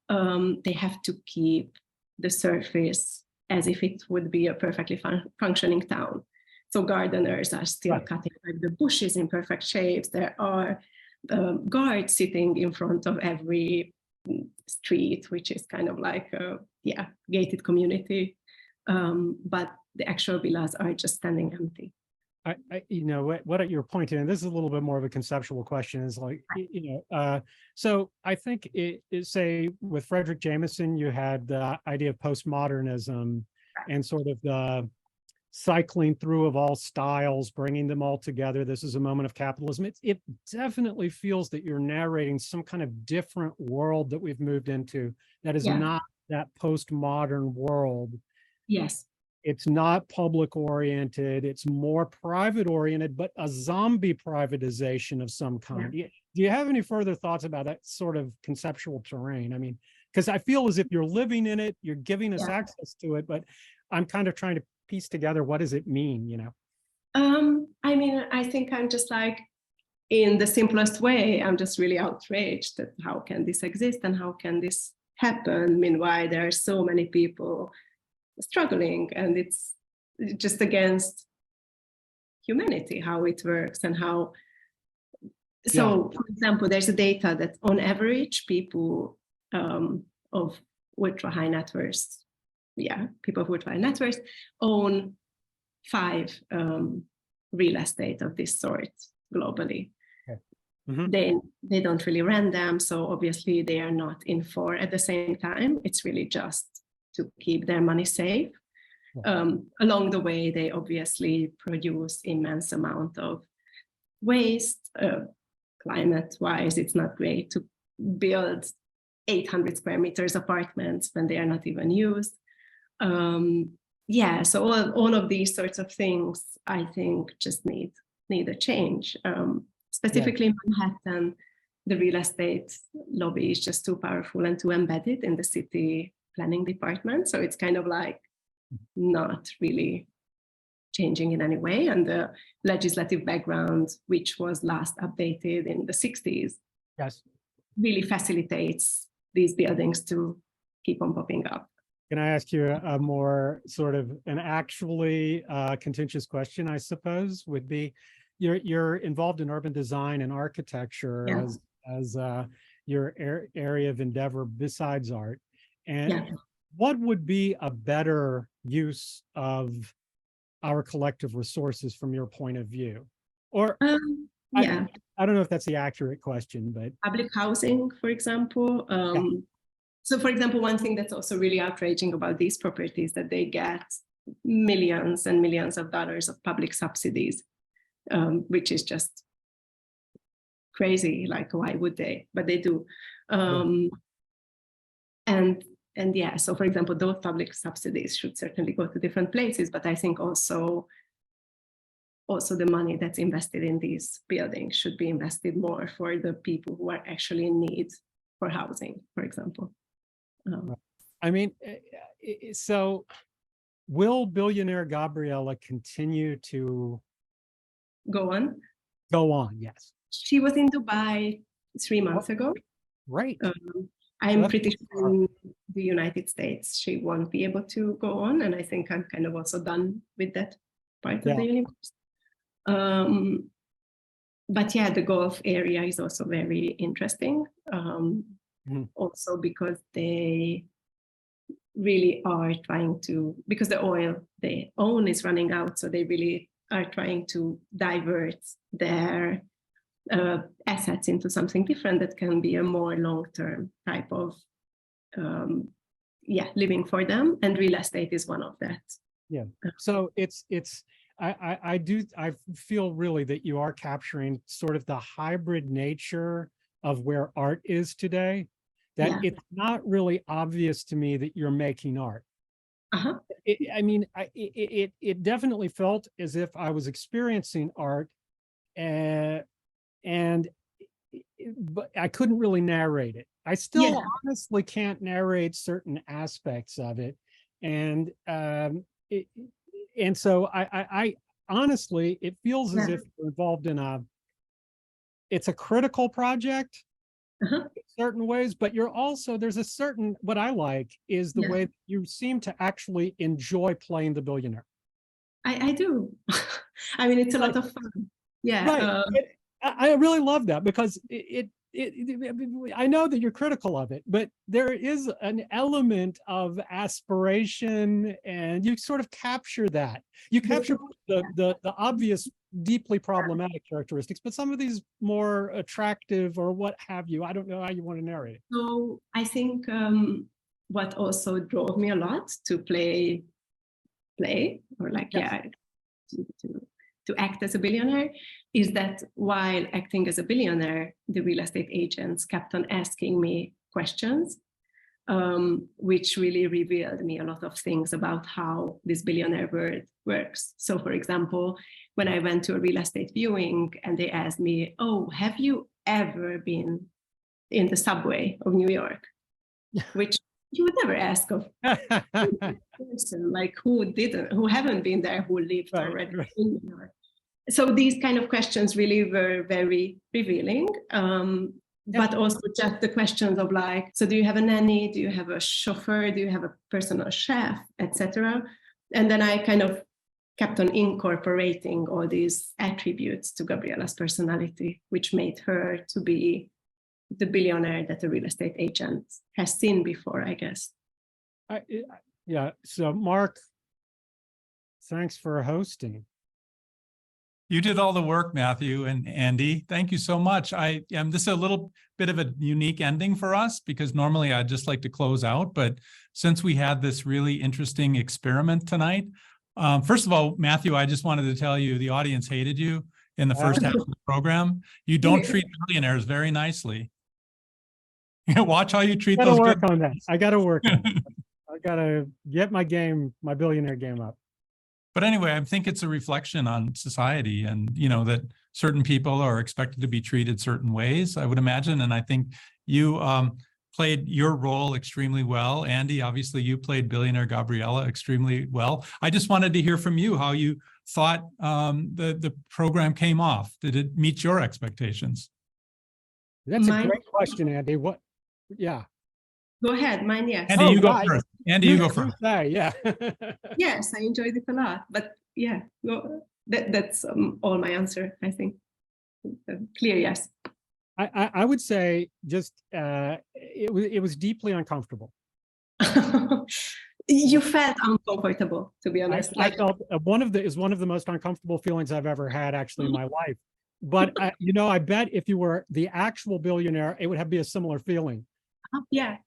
they have to keep the surface as if it would be a perfectly functioning town. So gardeners are still cutting like the bushes in perfect shapes. There are guards sitting in front of every street, which is kind of like a gated community. But the actual villas are just standing empty. What you're pointing, and this is a little bit more of a conceptual question, is like, so I think say with Frederick Jameson, you had the idea of postmodernism and sort of the cycling through of all styles, bringing them all together. This is a moment of capitalism. It definitely feels that you're narrating some kind of different world that we've moved into that is not that postmodern world. Yes. It's not public oriented, it's more private oriented, but a zombie privatization of some kind. Do you have any further thoughts about that sort of conceptual terrain? I mean, because I feel as if you're living in it, you're giving us access to it, but I'm kind of trying to piece together, what does it mean, I mean, I think I'm just like, in the simplest way, I'm just really outraged that how can this exist and how can this happen. Meanwhile, there are so many people struggling, and it's just against humanity, how it works and how. So, for example, there's a data that on average, people of ultra high net worth, people of ultra high net worth own 5 real estate of this sort globally. Okay. Mm-hmm. They don't really rent them, so obviously they are not in for at the same time. It's really just to keep their money safe. Along the way, they obviously produce immense amount of waste. Climate-wise, it's not great to build 800 square meters apartments when they are not even used. So all of these sorts of things, I think, just need a change. Specifically in Manhattan, the real estate lobby is just too powerful and too embedded in the city planning department. So it's kind of like not really changing in any way. And the legislative background, which was last updated in the 60s, really facilitates these buildings to keep on popping up. Can I ask you a more sort of an actually contentious question, I suppose, would be, you're involved in urban design and architecture as your area of endeavor besides art. And what would be a better use of our collective resources from your point of view? Or I don't know if that's the accurate question, but public housing, for example. So, for example, one thing that's also really outraging about these properties that they get millions and millions of dollars of public subsidies, which is just crazy. Like, why would they? But they do. So, for example, those public subsidies should certainly go to different places. But I think also the money that's invested in these buildings should be invested more for the people who are actually in need for housing, for example. I mean, so will Billionaire Gabriella continue to go on? Go on, yes. She was in Dubai 3 months ago. Right. I'm pretty sure in the United States she won't be able to go on, and I think I'm kind of also done with that part of the universe. But the Gulf area is also very interesting. Also because they really are trying to, because the oil they own is running out, so they really are trying to divert their assets into something different that can be a more long-term type of living for them, and real estate is one of that. So I feel really that you are capturing sort of the hybrid nature of where art is today, that it's not really obvious to me that you're making art. It definitely felt as if I was experiencing art, but I couldn't really narrate it. I still honestly can't narrate certain aspects of it. And so I honestly, it feels as if you're involved in it's a critical project in certain ways, but you're also, there's a certain, what I like is the way that you seem to actually enjoy playing the billionaire. I do. I mean, it's a lot of fun. I really love that, because I know that you're critical of it, but there is an element of aspiration, and you sort of capture that. You capture the obvious, deeply problematic characteristics, but some of these more attractive or what have you. I don't know how you want to narrate it. So I think what also drove me a lot to play or like to act as a billionaire is that while acting as a billionaire, the real estate agents kept on asking me questions, which really revealed me a lot of things about how this billionaire world works. So, for example, when I went to a real estate viewing and they asked me, "Oh, have you ever been in the subway of New York?" Which you would never ask of a person, like who haven't been there, who lived already in New York. So these kind of questions really were very revealing. but also just the questions of like, so do you have a nanny? Do you have a chauffeur? Do you have a personal chef, etc.? And then I kind of kept on incorporating all these attributes to Gabriella's personality, which made her to be the billionaire that a real estate agent has seen before, I guess. Yeah. So Mark, thanks for hosting. You did all the work, Matthew and Andy. Thank you so much. This is a little bit of a unique ending for us because normally I'd just like to close out, but since we had this really interesting experiment tonight, first of all, Matthew, I just wanted to tell you the audience hated you in the first half of the program. You don't treat billionaires very nicely. Watch how you treat I gotta those. work on that. I got to work on it. I got to get my billionaire game up. But anyway, I think it's a reflection on society and, that certain people are expected to be treated certain ways, I would imagine. And I think you played your role extremely well. Andy, obviously you played Billionaire Gabriella extremely well. I just wanted to hear from you how you thought the program came off. Did it meet your expectations? That's a great question, Andy. Yeah. Go ahead, mine, yes. Andy, you go first. Andy, you go first. Yeah. Yes, I enjoyed it a lot, but yeah, that's all my answer, I think. Clear, yes. I would say just it was deeply uncomfortable. You felt uncomfortable, to be honest. I felt one of the most uncomfortable feelings I've ever had actually in my life. But I bet if you were the actual billionaire, it would be a similar feeling. Yeah.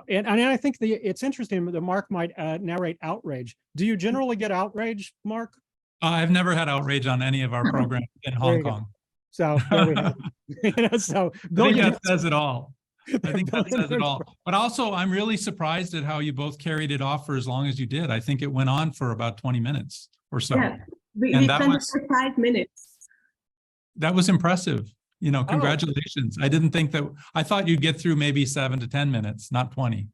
And I think it's interesting that Mark might narrate outrage. Do you generally get outrage, Mark? I've never had outrage on any of our programs in Hong Kong. So there we have it. So I think that says it all. I think that says it all. But also, I'm really surprised at how you both carried it off for as long as you did. I think it went on for about 20 minutes or so. Yeah, we spent it for 5 minutes. That was impressive. Congratulations. I thought you'd get through maybe 7 to 10 minutes, not 20.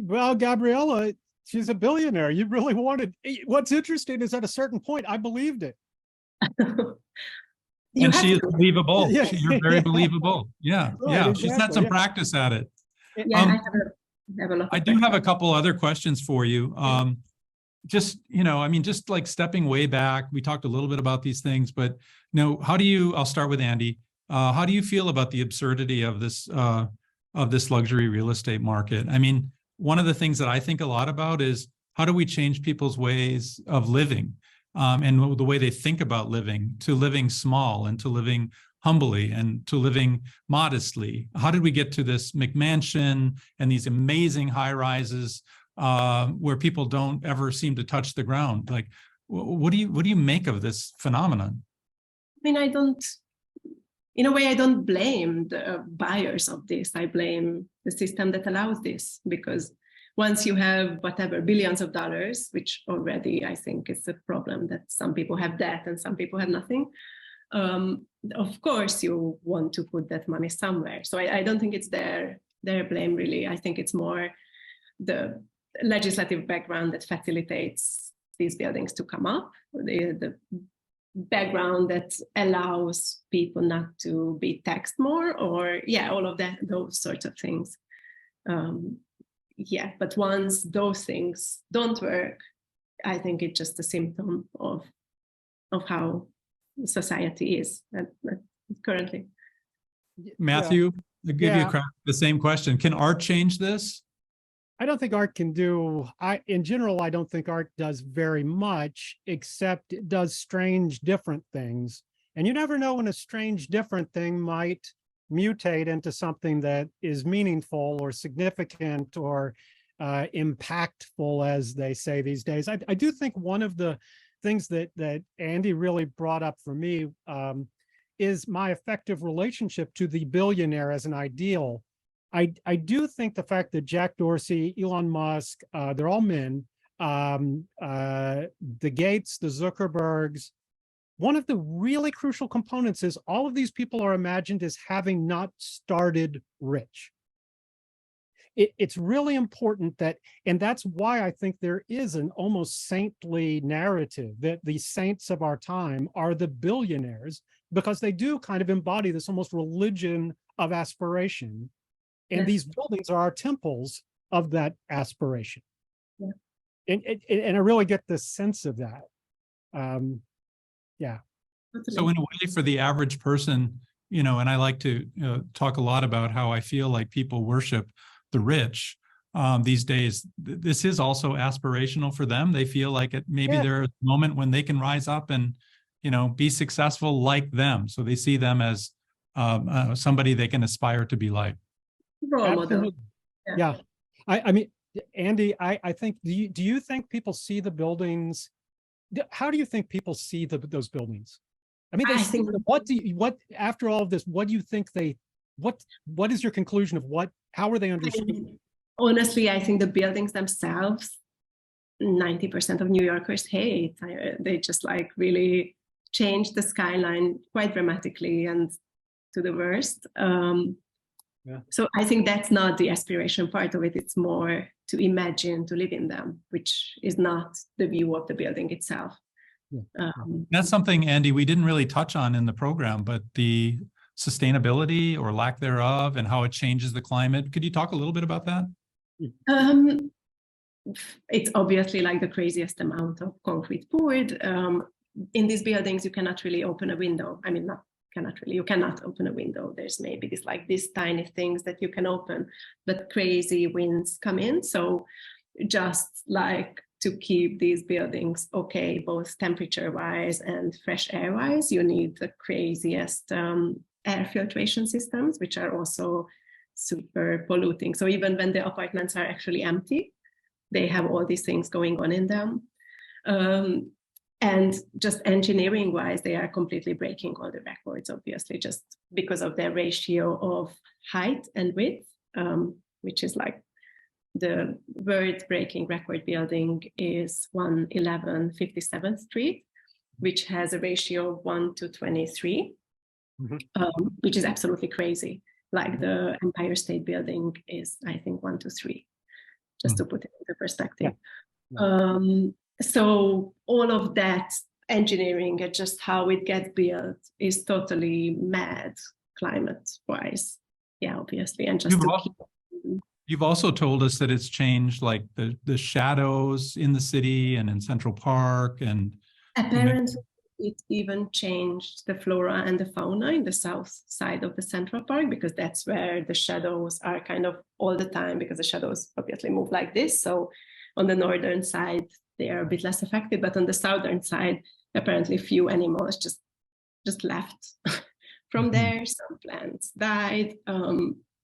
Well, Gabriella, she's a billionaire. You really wanted, what's interesting is at a certain point, I believed it. And she is believable. Yeah. You're very believable. Yeah. Right, yeah. exactly. She's had some practice at it. Yeah, I do have a couple other questions for you. Just like stepping way back, we talked a little bit about these things, but I'll start with Andy. How do you feel about the absurdity of this luxury real estate market? I mean, one of the things that I think a lot about is how do we change people's ways of living and the way they think about living, to living small and to living humbly and to living modestly? How did we get to this McMansion and these amazing high rises where people don't ever seem to touch the ground? Like, what do you make of this phenomenon? I mean, in a way, I don't blame the buyers of this. I blame the system that allows this, because once you have whatever billions of dollars, which already I think is a problem, that some people have debt and some people have nothing. Of course, you want to put that money somewhere. So I don't think it's their blame, really. I think it's more the legislative background that facilitates these buildings to come up, the background that allows people not to be taxed more, or all of that, those sorts of things. But once those things don't work, I think it's just a symptom of how society is currently. Matthew, I'll give you a crack at the same question. Can art change this? I don't think art can do, in general, I don't think art does very much, except it does strange, different things. And you never know when a strange, different thing might mutate into something that is meaningful or significant or impactful, as they say these days. I do think one of the things that Andy really brought up for me is my effective relationship to the billionaire as an ideal. I do think the fact that Jack Dorsey, Elon Musk, they're all men, the Gates, the Zuckerbergs, one of the really crucial components is all of these people are imagined as having not started rich. It's really important that, and that's why I think there is an almost saintly narrative that the saints of our time are the billionaires, because they do kind of embody this almost religion of aspiration. And Yes. these buildings are our temples of that aspiration. Yeah. And I really get the sense of that. Yeah. So in a way, for the average person, you know, and I like to talk a lot about how I feel like people worship the rich these days. This is also aspirational for them. They feel like it maybe Yeah. there's a moment when they can rise up and, you know, be successful like them. So they see them as somebody they can aspire to be like. Role model. Absolutely. Yeah. I mean, Andi, I think, do you think people see the buildings? How do you think people see those buildings? I mean, I think, what after all of this, what do you think what is your conclusion of how are they understood? honestly, I think the buildings themselves, 90% of New Yorkers hate. They just like really change the skyline quite dramatically and to the worst. So I think that's not the aspiration part of it. It's more to imagine to live in them, which is not the view of the building itself. That's something, Andi, we didn't really touch on in the program, but the sustainability or lack thereof and how it changes the climate. Could you talk a little bit about that? It's obviously like the craziest amount of concrete poured. In these buildings, you cannot really open a window. I mean, you cannot open a window. There's maybe these tiny things that you can open, but crazy winds come in. So just like to keep these buildings okay, both temperature-wise and fresh air-wise, you need the craziest air filtration systems, which are also super polluting. So even when the apartments are actually empty, they have all these things going on in them. And just engineering-wise, they are completely breaking all the records, obviously, just because of their ratio of height and width, which is like the world-breaking record building is 111 57th Street, which has a ratio of 1 to 23, which is absolutely crazy. Like the Empire State Building is, I think, 1 to 3, just to put it into perspective. So all of that engineering and just how it gets built is totally mad climate-wise. Yeah, obviously. And just You've also told us that it's changed like the shadows in the city and in Central Park, and apparently it even changed the flora and the fauna in the south side of the Central Park, because that's where the shadows are kind of all the time, because the shadows obviously move like this. So on the northern side, they are a bit less affected, but on the southern side, apparently few animals just left from there. Some plants died,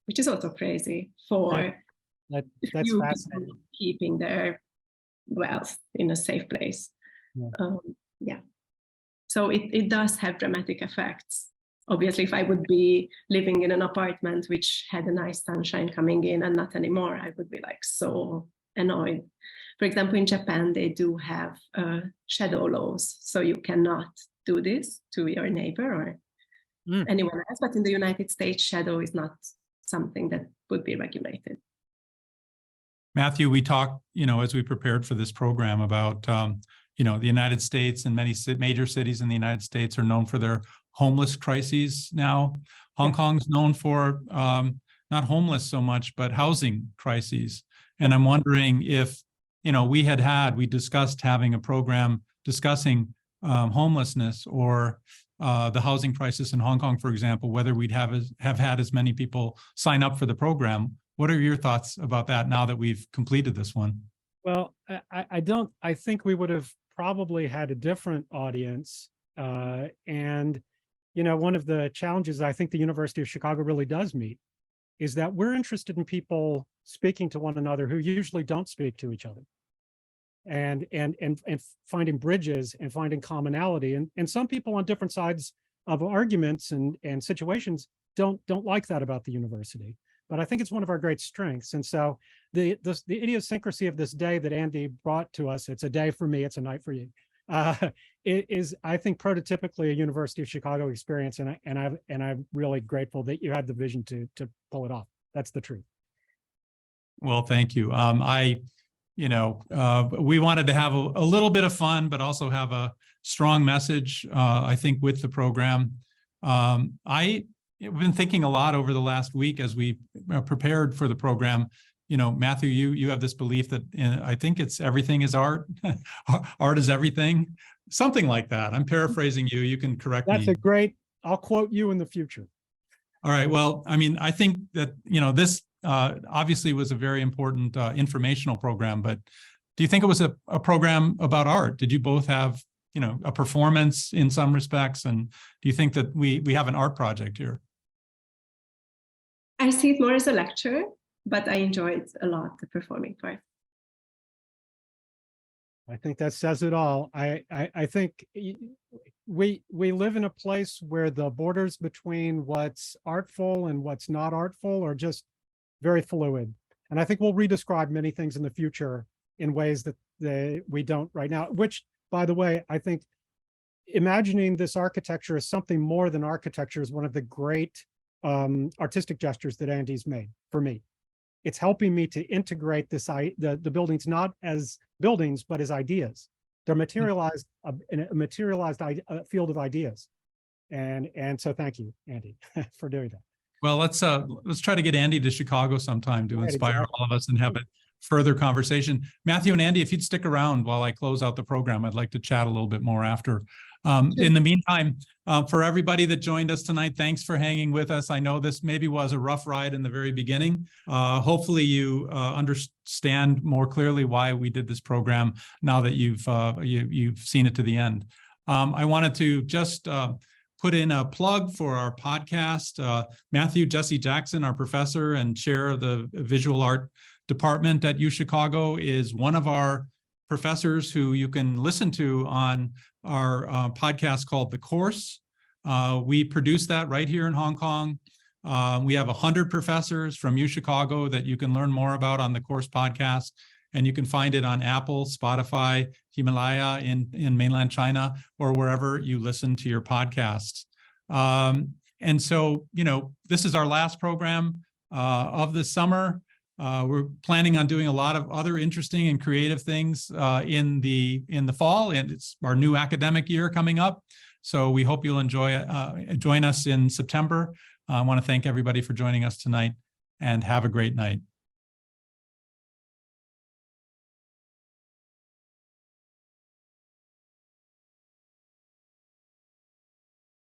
which is also crazy for that's few fascinating. people keeping their wealth in a safe place. So it does have dramatic effects. Obviously, if I would be living in an apartment which had a nice sunshine coming in and not anymore, I would be like so annoyed. For example, in Japan, they do have shadow laws, so you cannot do this to your neighbor or anyone else. But in the United States, shadow is not something that would be regulated. Matthew, we talked, as we prepared for this program about, the United States and many major cities in the United States are known for their homeless crises now. Hong Kong's known for not homeless so much, but housing crises. And I'm wondering if, we discussed having a program discussing homelessness or the housing crisis in Hong Kong, for example, whether we'd have had as many people sign up for the program. What are your thoughts about that now that we've completed this one? Well, I think we would have probably had a different audience. And, one of the challenges I think the University of Chicago really does meet is that we're interested in people speaking to one another who usually don't speak to each other. And finding bridges and finding commonality. And some people on different sides of arguments and situations don't like that about the university. But I think it's one of our great strengths. And so the idiosyncrasy of this day that Andi brought to us, it's a day for me, it's a night for you, it is, I think, prototypically a University of Chicago experience. And I'm really grateful that you had the vision to pull it off. That's the truth. Well, thank you. We wanted to have a little bit of fun, but also have a strong message, I think, with the program. I've been thinking a lot over the last week as we prepared for the program. You know, Matthew, you have this belief that I think it's everything is art. Art is everything, something like that. I'm paraphrasing you. You can correct me. That's a great, I'll quote you in the future. All right. Well, I mean, I think that, you know, this obviously was a very important informational program, but do you think it was a program about art? Did you both have, you know, a performance in some respects? And do you think that we have an art project here? I see it more as a lecture, but I enjoyed a lot the performing part. I think that says it all. I think we live in a place where the borders between what's artful and what's not artful are just very fluid. And I think we'll redescribe many things in the future in ways that we don't right now, which, by the way, I think imagining this architecture as something more than architecture is one of the great artistic gestures that Andi's made for me. It's helping me to integrate this, the buildings not as buildings, but as ideas. They're materialized in a materialized field of ideas. And so thank you, Andi, for doing that. Well, let's try to get Andi to Chicago sometime to inspire all of us and have a further conversation. Matthew and Andi, if you'd stick around while I close out the program, I'd like to chat a little bit more after. In the meantime, for everybody that joined us tonight, thanks for hanging with us. I know this maybe was a rough ride in the very beginning. Hopefully you understand more clearly why we did this program now that you've seen it to the end. I wanted to just put in a plug for our podcast. Matthew Jesse Jackson, our professor and chair of the visual art department at UChicago, is one of our professors who you can listen to on our podcast called The Course. We produce that right here in Hong Kong. We have 100 professors from UChicago that you can learn more about on The Course podcast, and you can find it on Apple, Spotify, Himalaya in mainland China, or wherever you listen to your podcasts. And so, you know, this is our last program of the summer. We're planning on doing a lot of other interesting and creative things in the fall, and it's our new academic year coming up. So we hope you'll join us in September. I want to thank everybody for joining us tonight, and have a great night.